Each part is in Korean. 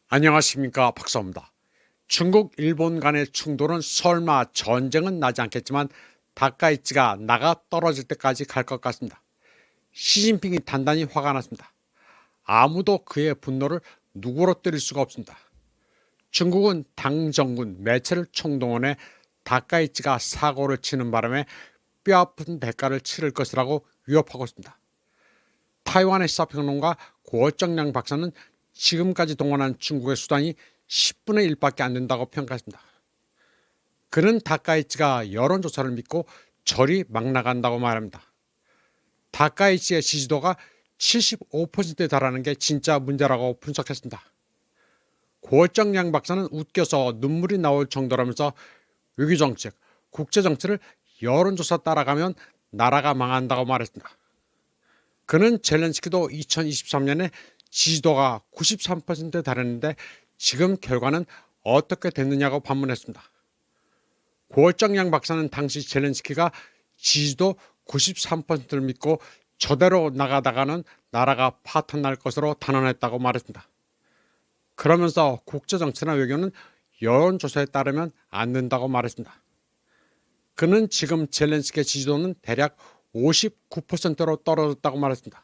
안녕하십니까, 박사입니다. 중국, 일본 간의 충돌은 설마 전쟁은 나지 않겠지만 다카이치가 나가 떨어질 때까지 갈 것 같습니다. 시진핑이 단단히 화가 났습니다. 아무도 그의 분노를 누그러뜨릴 수가 없습니다. 중국은 당정군, 매체를 총동원해 다카이치가 사고를 치는 바람에 뼈아픈 대가를 치를 것이라고 위협하고 있습니다. 타이완의 시사평론가 고정량 박사는 지금까지 동원한 중국의 수단이 10분의 1밖에 안 된다고 평가했습니다. 그는 다카이치가 여론조사를 믿고 절이 막 나간다고 말합니다. 다카이치의 지지도가 75%에 달하는 게 진짜 문제라고 분석했습니다. 고정량 박사는 웃겨서 눈물이 나올 정도라면서 외교정책, 국제정치를 여론조사 따라가면 나라가 망한다고 말했습니다. 그는 젤렌스키도 2023년에 지지도가 93%에 달했는데 지금 결과는 어떻게 됐느냐고 반문했습니다. 고정량 박사는 당시 젤렌스키가 지지도 93%를 믿고 저대로 나가다가는 나라가 파탄날 것으로 단언했다고 말했습니다. 그러면서 국제정치나 외교는 여론조사에 따르면 안 된다고 말했습니다. 그는 지금 젤렌스키의 지지도는 대략 59%로 떨어졌다고 말했습니다.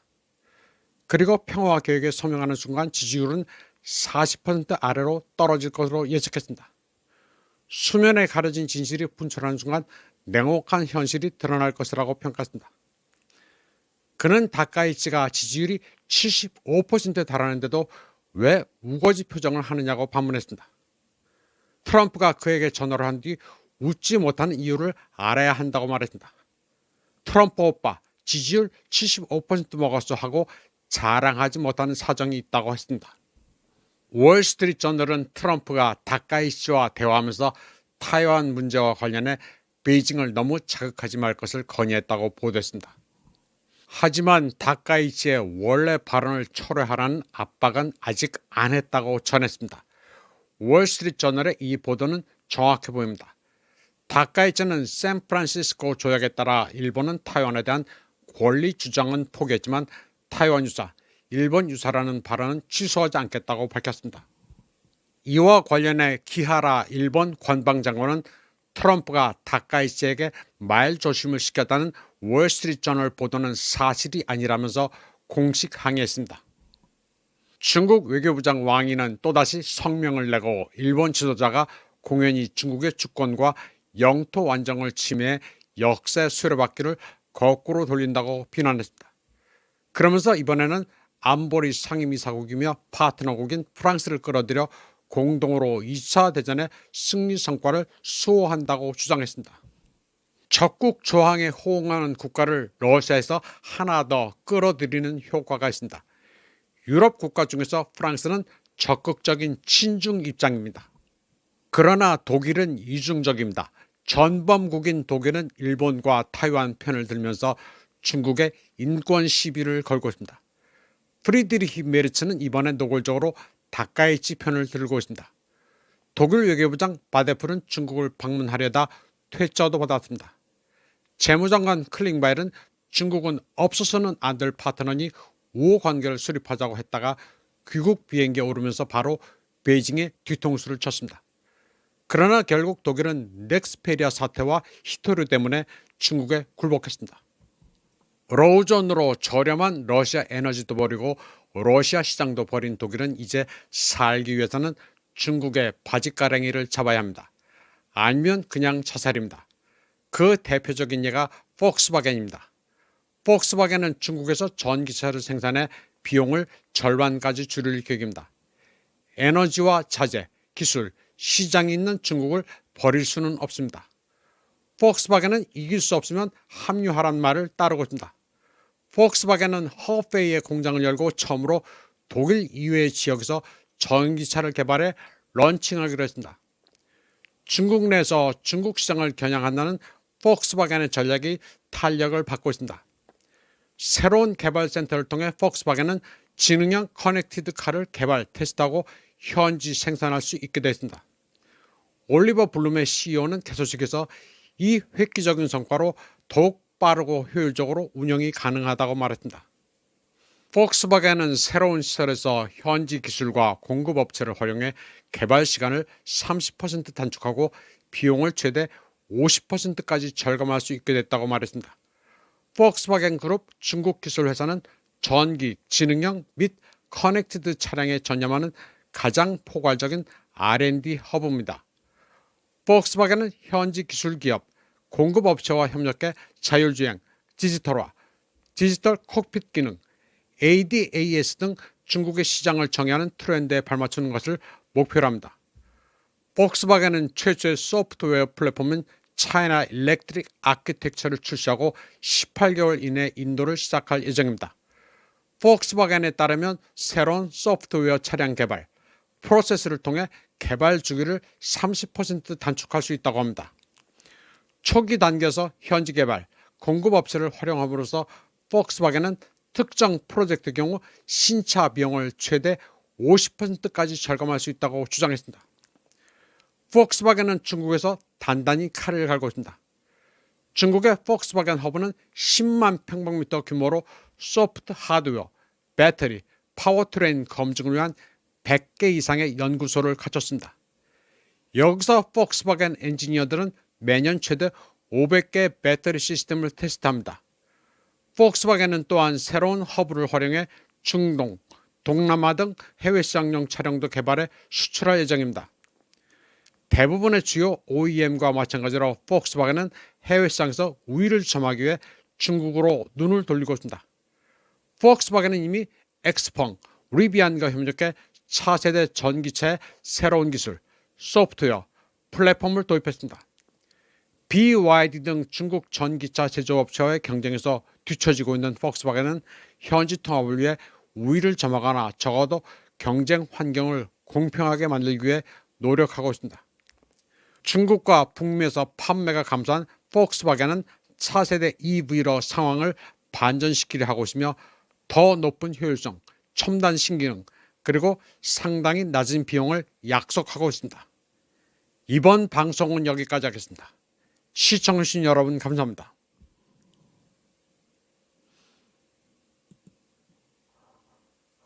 그리고 평화 계획에 서명하는 순간 지지율은 40% 아래로 떨어질 것으로 예측했습니다. 수면에 가려진 진실이 분출하는 순간 냉혹한 현실이 드러날 것이라고 평가했습니다. 그는 다카이치가 지지율이 75%에 달하는데도 왜 우거지 표정을 하느냐고 반문했습니다. 트럼프가 그에게 전화를 한 뒤 웃지 못하는 이유를 알아야 한다고 말했습니다. 트럼프 오빠 지지율 75% 먹었어 하고 자랑하지 못하는 사정이 있다고 했습니다. 월스트리트 저널은 트럼프가 다카이치와 대화하면서 타이완 문제와 관련해 베이징을 너무 자극하지 말 것을 건의했다고 보도했습니다. 하지만 다카이치의 원래 발언을 철회하라는 압박은 아직 안 했다고 전했습니다. 월스트리트 저널의 이 보도는 정확해 보입니다. 다카이치는 샌프란시스코 조약에 따라 일본은 타이완에 대한 권리 주장은 포기했지만 타이완 유사, 일본 유사라는 발언은 취소하지 않겠다고 밝혔습니다. 이와 관련해 키하라 일본 관방장관은 트럼프가 다카이치에게 말조심을 시켰다는 월스트리트 저널 보도는 사실이 아니라면서 공식 항의했습니다. 중국 외교부장 왕이는 또다시 성명을 내고 일본 지도자가 공연히 중국의 주권과 영토 완전을 침해해 역사 수레바퀴를 거꾸로 돌린다고 비난했습니다. 그러면서 이번에는 안보리 상임이사국이며 파트너국인 프랑스를 끌어들여 공동으로 2차 대전의 승리 성과를 수호한다고 주장했습니다. 적국 조항에 호응하는 국가를 러시아에서 하나 더 끌어들이는 효과가 있습니다. 유럽 국가 중에서 프랑스는 적극적인 친중 입장입니다. 그러나 독일은 이중적입니다. 전범국인 독일은 일본과 타이완 편을 들면서 중국의 인권 시비를 걸고 있습니다. 프리드리히 메르츠는 이번에 노골적으로 다카이치 편을 들고 있습니다. 독일 외교부장 바데풀은 중국을 방문하려다 퇴짜도 받았습니다. 재무장관 클링바일은 중국은 없어서는 안 될 파트너니 우호 관계를 수립하자고 했다가 귀국 비행기에 오르면서 바로 베이징에 뒤통수를 쳤습니다. 그러나 결국 독일은 넥스페리아 사태와 히토류 때문에 중국에 굴복했습니다. 로우전으로 저렴한 러시아 에너지도 버리고 러시아 시장도 버린 독일은 이제 살기 위해서는 중국의 바지가랭이를 잡아야 합니다. 아니면 그냥 자살입니다. 그 대표적인 예가 폭스바겐입니다. 폭스바겐은 중국에서 전기차를 생산해 비용을 절반까지 줄일 계획입니다. 에너지와 자재, 기술, 시장이 있는 중국을 버릴 수는 없습니다. 폭스바겐은 이길 수 없으면 합류하란 말을 따르고 있습니다. 폭스바겐은 허페이에 공장을 열고 처음으로 독일 이외의 지역에서 전기차를 개발해 런칭하기로 했습니다. 중국 내에서 중국 시장을 겨냥한다는 폭스바겐의 전략이 탄력을 받고 있습니다. 새로운 개발 센터를 통해 폭스바겐은 지능형 커넥티드 카를 개발, 테스트하고 현지 생산할 수 있게 되었습니다. 올리버 블룸의 CEO는 개소식에서 이 획기적인 성과로 더욱 빠르고 효율적으로 운영이 가능하다고 말했습니다. 폭스바겐은 새로운 시설에서 현지 기술과 공급업체를 활용해 개발 시간을 30% 단축하고 비용을 최대 50%까지 절감할 수 있게 됐다고 말했습니다. 폭스바겐 그룹 중국 기술 회사는 전기, 지능형 및 커넥티드 차량에 전념하는 가장 포괄적인 R&D 허브입니다. 폭스바겐은 현지 기술 기업, 공급업체와 협력해 자율주행, 디지털화, 디지털 콕핏 기능, ADAS 등 중국의 시장을 정의하는 트렌드에 발맞추는 것을 목표로 합니다. 폭스바겐은 최초의 소프트웨어 플랫폼인 차이나 일렉트릭 아키텍처를 출시하고 18개월 이내 인도를 시작할 예정입니다. 폭스바겐에 따르면 새로운 소프트웨어 차량 개발, 프로세스를 통해 개발 주기를 30% 단축할 수 있다고 합니다. 초기 단계에서 현지 개발, 공급업체를 활용함으로써 폭스바겐은 특정 프로젝트의 경우 신차 비용을 최대 50%까지 절감할 수 있다고 주장했습니다. 폭스바겐은 중국에서 단단히 칼을 갈고 있습니다. 중국의 폭스바겐 허브는 10만 평방미터 규모로 소프트 하드웨어, 배터리, 파워트레인 검증을 위한 100개 이상의 연구소를 갖췄습니다. 여기서 폭스바겐 엔지니어들은 매년 최대 500개 배터리 시스템을 테스트합니다. 폭스바겐은 또한 새로운 허브를 활용해 중동, 동남아 등 해외 시장용 차량도 개발해 수출할 예정입니다. 대부분의 주요 OEM과 마찬가지로 폭스바겐은 해외 시장에서 우위를 점하기 위해 중국으로 눈을 돌리고 있습니다. 폭스바겐은 이미 엑스펑, 리비안과 협력해 차세대 전기차의 새로운 기술, 소프트웨어, 플랫폼을 도입했습니다. BYD 등 중국 전기차 제조업체와의 경쟁에서 뒤처지고 있는 폭스바겐은 현지 통합을 위해 우위를 점하거나 적어도 경쟁 환경을 공평하게 만들기 위해 노력하고 있습니다. 중국과 북미에서 판매가 감소한 폭스바겐은 차세대 EV로 상황을 반전시키려 하고 있으며 더 높은 효율성, 첨단 신기능, 그리고 상당히 낮은 비용을 약속하고 있습니다. 이번 방송은 여기까지 하겠습니다. 시청해주신 여러분 감사합니다.